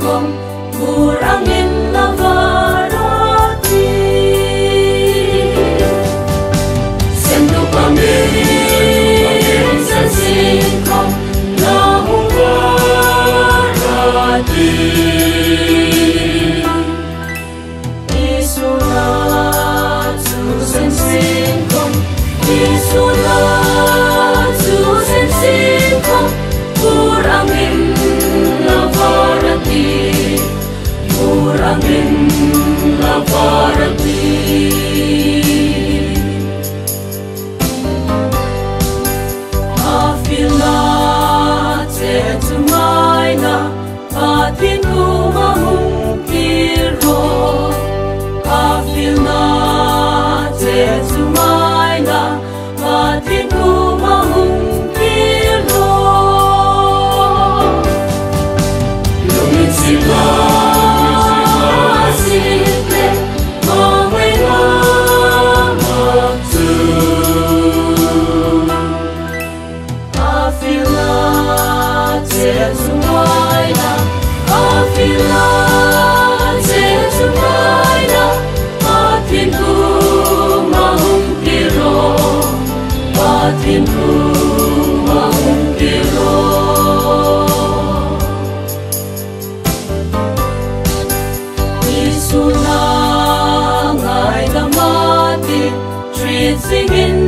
kom burangin lavarati sendo pamin sa singkom lavarati isulat susen singkom isulat susen singkom burangin lavarati burangin lavarati afilat etumaina patin kumahungkiro afilat etumaina patin kumahungkiro lungin sila simple maway lamagtu afilat etumaina afilat etumaina patin kumahungkiro patin kumahungkiro isunang ay damati treat singin